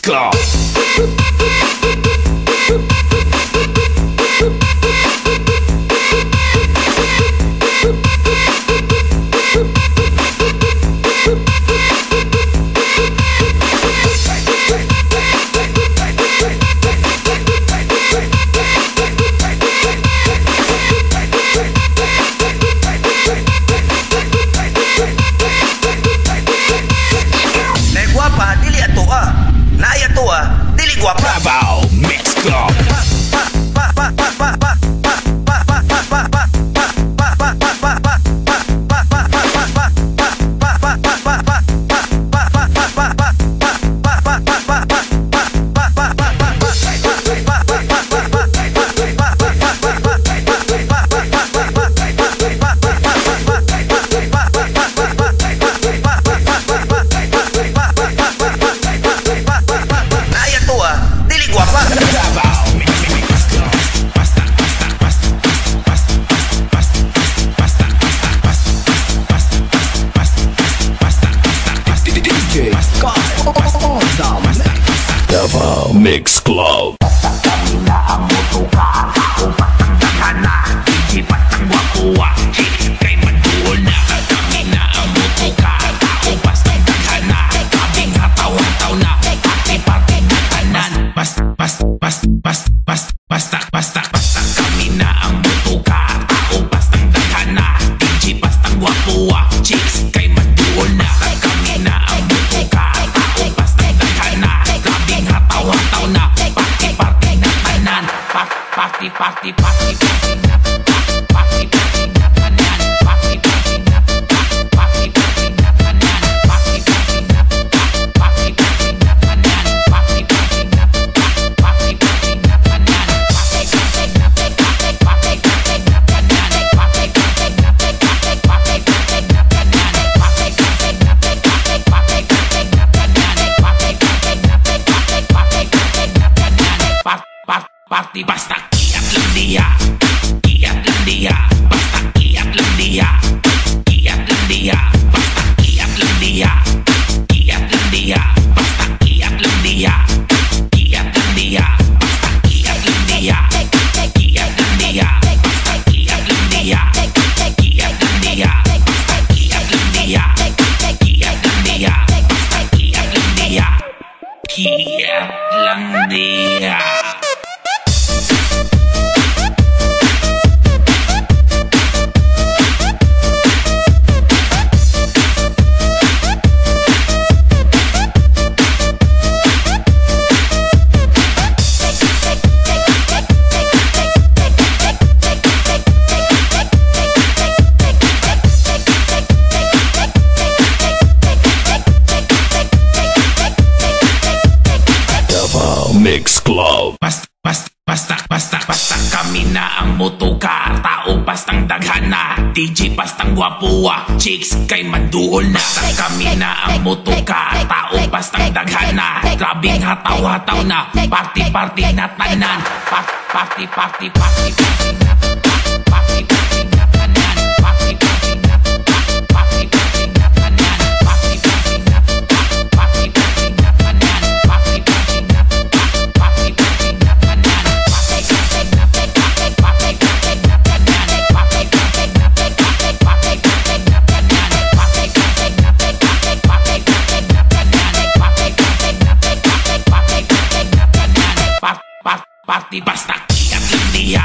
Club. Bravo Mix Club. Bravo Mix Club. Kami na ang motoka, tao patanggahan na, hindi patang wakuha, chicks kay maduol na. Kami na ang motoka, tao patanggahan na, kabing hataw-hataw na, party-party na tanan. Basta. Kami na ang motoka, tao patanggahan na, hindi patang wakuha, chicks kay maduol na. Kami na ang motoka, tao patanggahan na, kabing hataw-hataw na, party-party na tanan. Party na, party-party na tanan. Party-party na, party-party na tanan. Party-party na, party-party na tanan. Party-party na, party-party na tanan. Party-party na, party-party na tanan. Party-party na, party-party na tanan. Party-party na, party-party na tanan. Party-party na, party-party na tanan. Party basta kiat lang dia, basta kiat lang dia, basta kiat lang dia, basta kiat lang dia, basta kiat lang dia, basta kiat lang dia, basta kiat lang dia, basta kiat lang dia, basta kiat lang dia, basta kiat lang dia, kiat lang dia. Mix Club. Basta kami na ang motoka, tao pastang daghan na, DJ pastang gwapuwa, chicks kay maduol na. Kami na ang motoka, tao pastang daghan na, grabing hataw-hataw na, party-party na tanan. Party na, party-party na tanan. Party-party na, party-party na tanan. Party-party na, party-party na tanan. Party-party na, party-party na tanan. Party-party na, party-party na tanan. Party-party na, party-party na tanan. Party-party na, party-party na tanan. Party-party na, party-party na tanan. Party basta kiat lang dia,